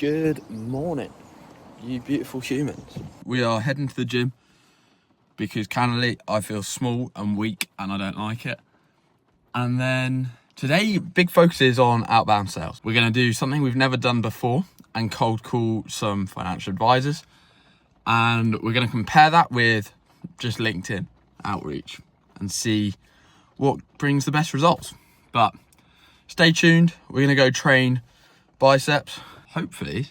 Good morning, you beautiful humans. We are heading to the gym because candidly I feel small and weak and I don't like it. And then today, big focus is on outbound sales. We're going to do something we've never done before and cold call some financial advisors. And we're going to compare that with just LinkedIn outreach and see what brings the best results. But stay tuned. We're going to go train biceps. Hopefully,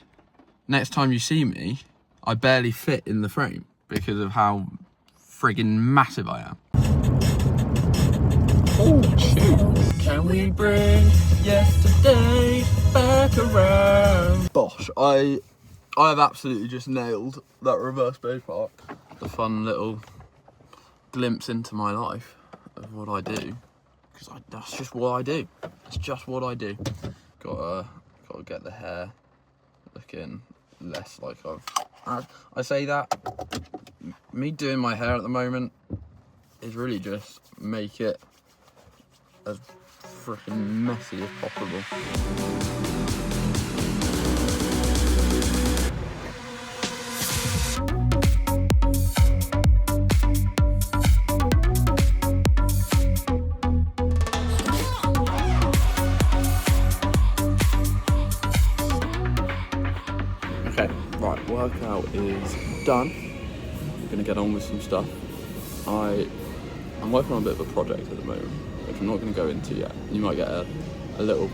next time you see me, I barely fit in the frame because of how friggin' massive I am. Oh, shoot. Can we bring yesterday back around? Bosh, I have absolutely just nailed that reverse bay park. The fun little glimpse into my life of what I do. Because that's just what I do. That's just what I do. Gotta get the hair looking less like I say that. Me doing my hair at the moment is really just make it as freaking messy as possible. Okay, right, workout is done. I'm gonna get on with some stuff. I'm working on a bit of a project at the moment, which I'm not going to go into yet. You might get a little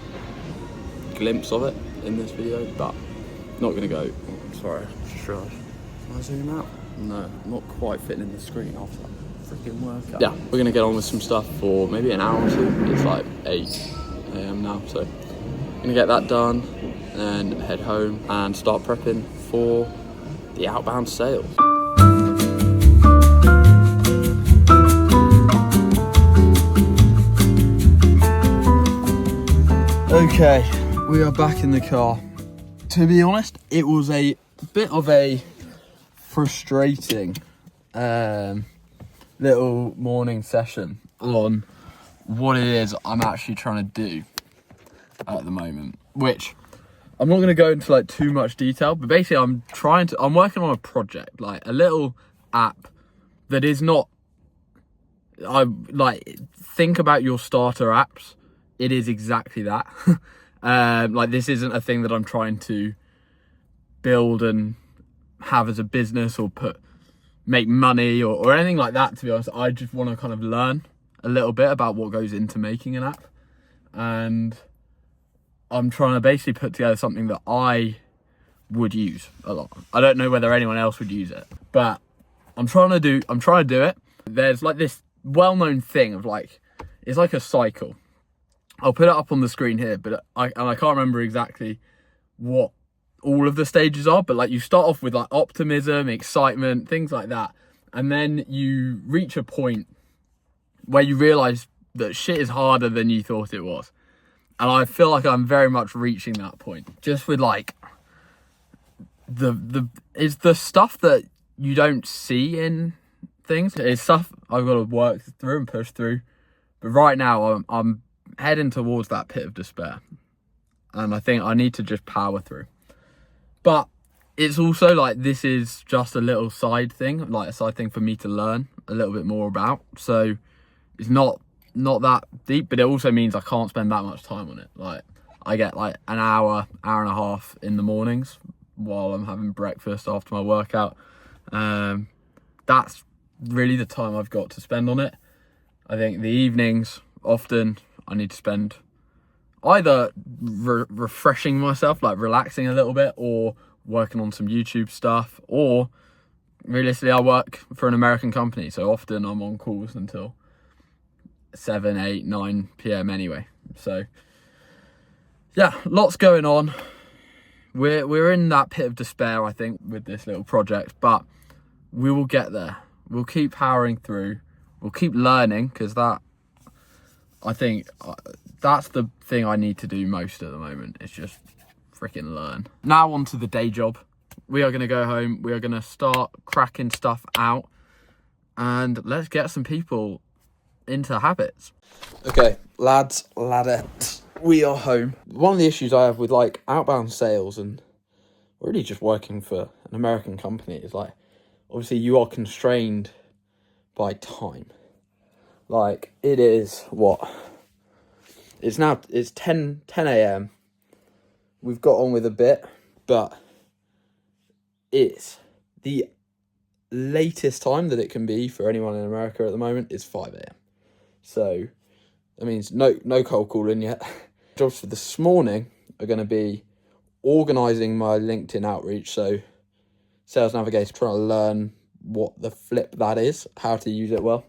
glimpse of it in this video, but I'm not going to go. Oh, sorry, just realised. Can I zoom out? No, I'm not quite fitting in the screen after that freaking workout. Yeah, we're going to get on with some stuff for maybe an hour or two. It's like 8 AM now, so I'm going to get that done and then head home and start prepping for the outbound sales. Okay, we are back in the car. To be honest, it was a bit of a frustrating little morning session on what it is I'm actually trying to do at the moment, which I'm not going to go into like too much detail, but basically I'm working on a project, like a little app that is not, think about your starter apps. It is exactly that. Like this isn't a thing that I'm trying to build and have as a business or make money or anything like that, to be honest. I just want to kind of learn a little bit about what goes into making an app. And I'm trying to basically put together something that I would use a lot. I don't know whether anyone else would use it, but I'm trying to do it. There's like this well-known thing of like, it's like a cycle. I'll put it up on the screen here, but I can't remember exactly what all of the stages are, but like you start off with like optimism, excitement, things like that. And then you reach a point where you realize that shit is harder than you thought it was. And I feel like I'm very much reaching that point. Just with like it's the stuff that you don't see in things. It's stuff I've got to work through and push through. But right now I'm heading towards that pit of despair, and I think I need to just power through. But it's also like this is just a little side thing, like a side thing for me to learn a little bit more about. So it's not that deep, but it also means I can't spend that much time on it. Like I get like an hour and a half in the mornings while I'm having breakfast after my workout. That's really the time I've got to spend on it. I think the evenings often I need to spend either refreshing myself, like relaxing a little bit, or working on some YouTube stuff, or realistically I work for an American company, so often I'm on calls until 7, 8, 9 PM anyway. So yeah, lots going on. We're in that pit of despair, I think, with this little project, but we will get there. We'll keep powering through. We'll keep learning, because I think that's the thing I need to do most at the moment. It's just freaking learn. Now on to the day job. We are going to go home. We are going to start cracking stuff out. And let's get some people into habits. Okay, lads, ladettes. We are home. One of the issues I have with like outbound sales and already just working for an American company is like, obviously you are constrained by time. Like, it is what? It's 10 a.m. We've got on with a bit, but it's the latest time that it can be for anyone in America at the moment is 5 a.m. So that means no cold calling yet. Jobs for this morning are going to be organising my LinkedIn outreach. So Sales Navigator, trying to learn what the flip that is, how to use it well.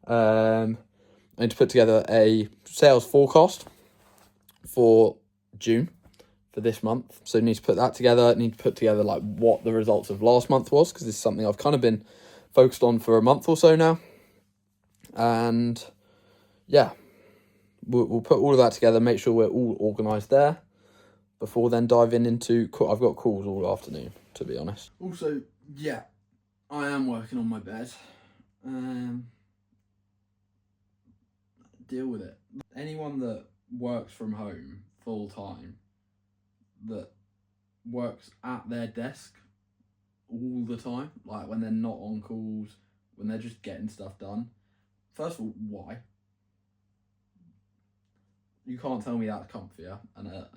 I need to put together a sales forecast for June, for this month. So I need to put that together. I need to put together like what the results of last month was, because this is something I've kind of been focused on for a month or so now. And yeah, we'll put all of that together, make sure we're all organised there before then diving into... I've got calls all afternoon, to be honest. Also, yeah, I am working on my bed. Deal with it. Anyone that works from home full time, that works at their desk all the time, like when they're not on calls, when they're just getting stuff done, first of all, why? You can't tell me that's comfier and a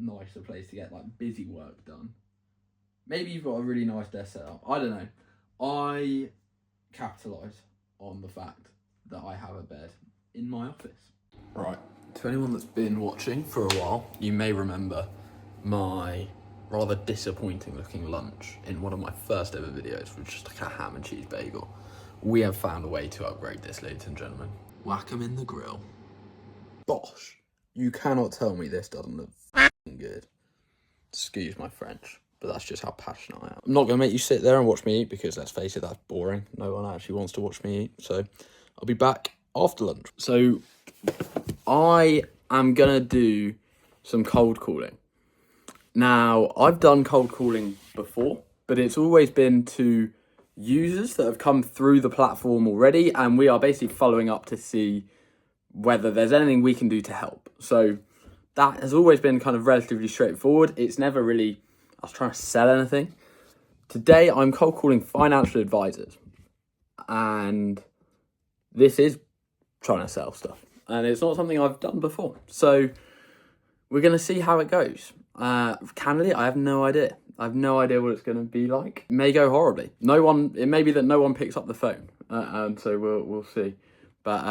nicer place to get like busy work done. Maybe you've got a really nice desk set up. I don't know. I capitalise on the fact that I have a bed in my office. Right. To anyone that's been watching for a while, you may remember my rather disappointing looking lunch in one of my first ever videos, which was just like a ham and cheese bagel. We have found a way to upgrade this, ladies and gentlemen. Whack 'em in the grill. Bosh. You cannot tell me this doesn't look f***ing good. Excuse my French, but that's just how passionate I am. I'm not going to make you sit there and watch me eat, because let's face it, that's boring. No one actually wants to watch me eat. So I'll be back after lunch. So I am going to do some cold calling. Now, I've done cold calling before, but it's always been to users that have come through the platform already, and we are basically following up to see whether there's anything we can do to help. So that has always been kind of relatively straightforward. It's never really us trying to sell anything. Today, I'm cold calling financial advisors, and this is trying to sell stuff, and it's not something I've done before. So we're going to see how it goes. Candidly, I have no idea. I have no idea what it's going to be like. It may go horribly. It may be that no one picks up the phone, and so we'll see. But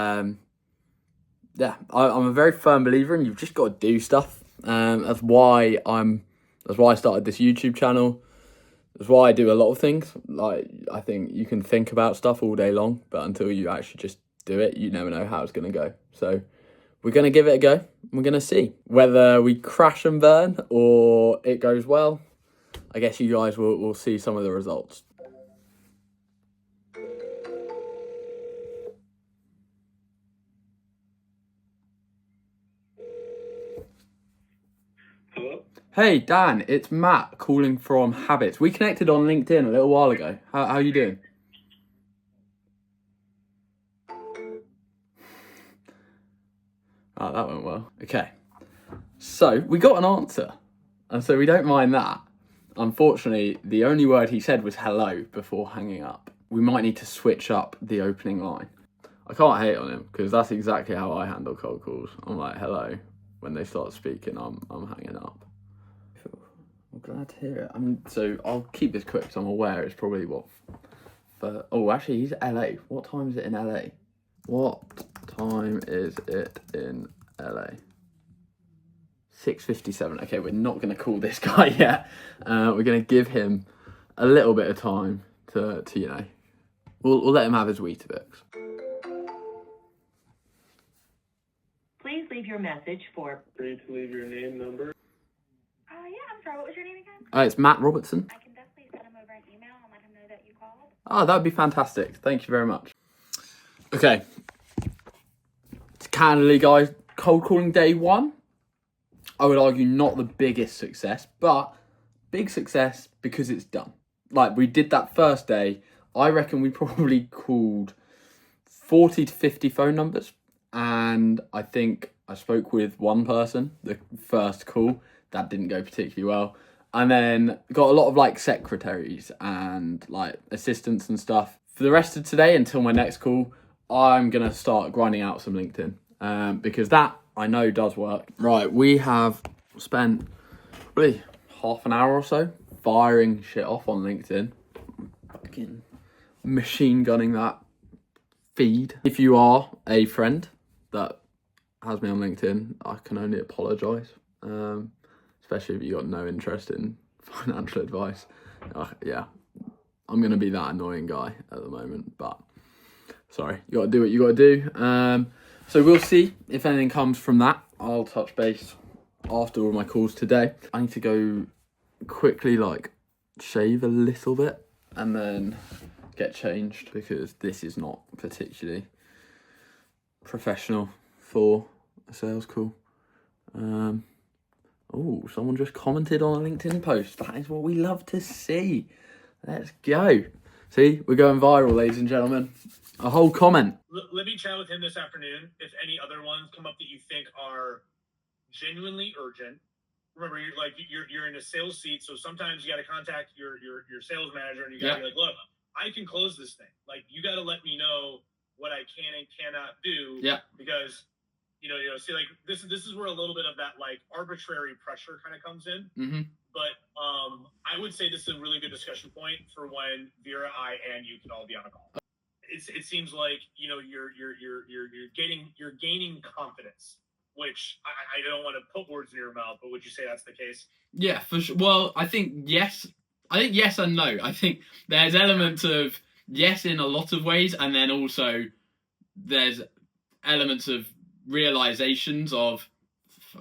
yeah, I'm a very firm believer in you've just got to do stuff. That's why I started this YouTube channel. That's why I do a lot of things. Like, I think you can think about stuff all day long, but until you actually just do it, you never know how it's going to go. So we're going to give it a go. We're going to see whether we crash and burn or it goes well. I guess you guys will see some of the results. Hello? Hey, Dan, it's Matt calling from Habits. We connected on LinkedIn a little while ago. How are you doing? Oh, that went well. Okay. So, we got an answer. And so we don't mind that. Unfortunately, the only word he said was hello before hanging up. We might need to switch up the opening line. I can't hate on him, because that's exactly how I handle cold calls. I'm like, hello. When they start speaking, I'm hanging up. I'm glad to hear it. I mean, so I'll keep this quick, because I'm aware it's probably actually, he's LA. What time is it in LA? What time is it in LA? 6:57. Okay, we're not going to call this guy yet. We're going to give him a little bit of time to you know, we'll let him have his Weetabix. Please leave your message for... Free to leave your name, number. Yeah, I'm sorry, what was your name again? It's Matt Robertson. I can definitely send him over an email and let him know that you called. Oh, that would be fantastic. Thank you very much. Okay. Candidly, guys, cold calling day one, I would argue not the biggest success, but big success because it's done. Like, we did that first day. I reckon we probably called 40 to 50 phone numbers. And I think I spoke with one person, the first call. That didn't go particularly well. And then got a lot of like secretaries and like assistants and stuff. For the rest of today until my next call, I'm going to start grinding out some LinkedIn because that I know does work. Right, we have spent probably half an hour or so firing shit off on LinkedIn. Fucking machine gunning that feed. If you are a friend that has me on LinkedIn, I can only apologise. Especially if you got no interest in financial advice. Yeah, I'm going to be that annoying guy at the moment, but sorry, you got to do what you got to do. So we'll see if anything comes from that. I'll touch base after all my calls today. I need to go quickly, like, shave a little bit and then get changed because this is not particularly professional for a sales call. Oh, someone just commented on a LinkedIn post. That is what we love to see. Let's go. See, we're going viral, ladies and gentlemen. A whole comment. Let me chat with him this afternoon. If any other ones come up that you think are genuinely urgent, remember you're in a sales seat, so sometimes you got to contact your sales manager and you got to be like, look, I can close this thing. Like, you got to let me know what I can and cannot do. Yeah. Because see, like this is where a little bit of that like arbitrary pressure kind of comes in. Mm-hmm. But I would say this is a really good discussion point for when Vera, I, and you can all be on a call. It seems like you're gaining confidence, which I don't want to put words in your mouth, but would you say that's the case? Yeah, for sure. Well, I think yes. I think yes and no. I think there's elements of yes in a lot of ways, and then also there's elements of realizations of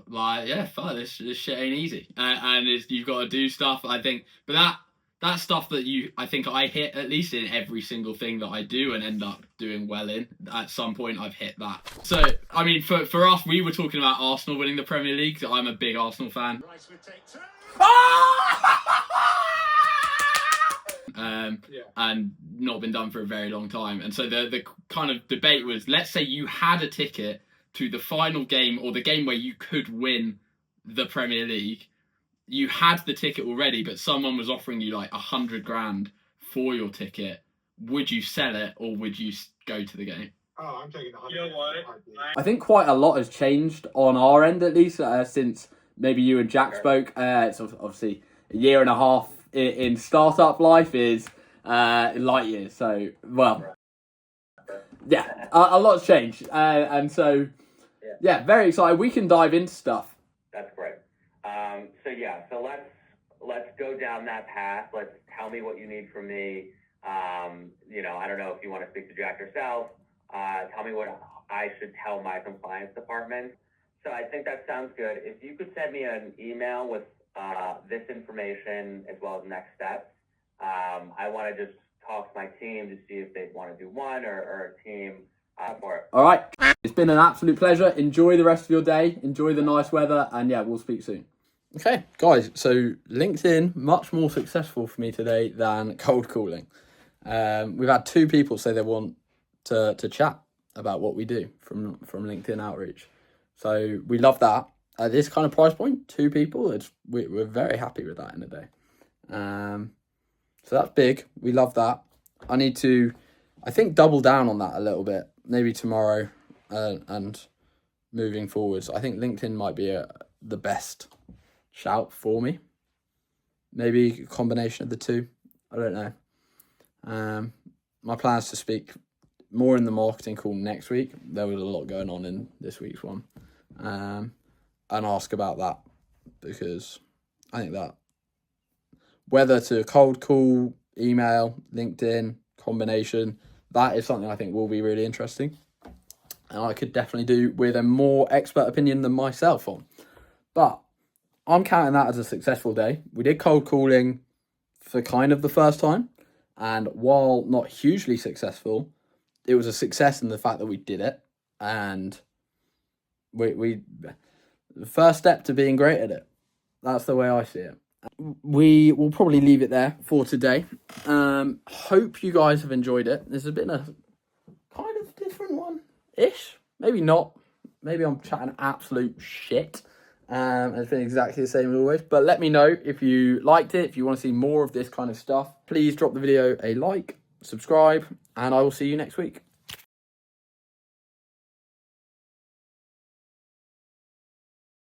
like, yeah, fuck, this shit ain't easy, and you've got to do stuff. I think, but that stuff that I think I hit at least in every single thing that I do and end up doing well in. At some point, I've hit that. So, I mean, for us, we were talking about Arsenal winning the Premier League. I'm a big Arsenal fan. And not been done for a very long time. And so the kind of debate was, let's say you had a ticket to the final game or the game where you could win the Premier League. You had the ticket already, but someone was offering you like 100 grand for your ticket. Would you sell it or would you go to the game? Oh, I'm taking the 100. You know what? I think quite a lot has changed on our end, at least, since maybe you and Jack spoke. It's obviously a year and a half in startup life is light years. So, well, yeah, a lot's changed. And so, yeah, very excited. We can dive into stuff. That's great. So let's go down that path. Let's tell me what you need from me. I don't know if you want to speak to Jack yourself. Tell me what I should tell my compliance department. So I think that sounds good. If you could send me an email with this information as well as next steps. I want to just talk to my team to see if they want to do one or a team for it. All right. It's been an absolute pleasure. Enjoy the rest of your day. Enjoy the nice weather. And yeah, we'll speak soon. Okay, guys. So LinkedIn, much more successful for me today than cold calling. We've had 2 people say they want to chat about what we do from LinkedIn outreach. So we love that. At this kind of price point, 2 people, we're very happy with that in a day. So that's big. We love that. I need to, I think, double down on that a little bit. Maybe tomorrow and moving forwards. I think LinkedIn might be the best shout for me. Maybe a combination of the 2. I don't know. My plan is to speak more in the marketing call next week. There was a lot going on in this week's one. And ask about that because I think that whether to cold call, email, LinkedIn, combination, that is something I think will be really interesting. And I could definitely do with a more expert opinion than myself on. But I'm counting that as a successful day. We did cold calling for kind of the first time. And while not hugely successful, it was a success in the fact that we did it. And we the first step to being great at it. That's the way I see it. We will probably leave it there for today. Hope you guys have enjoyed it. This has been a kind of different one-ish. Maybe not. Maybe I'm chatting absolute shit. And it's been exactly the same as always. But let me know if you liked it, if you want to see more of this kind of stuff. Please drop the video a like, subscribe, and I will see you next week.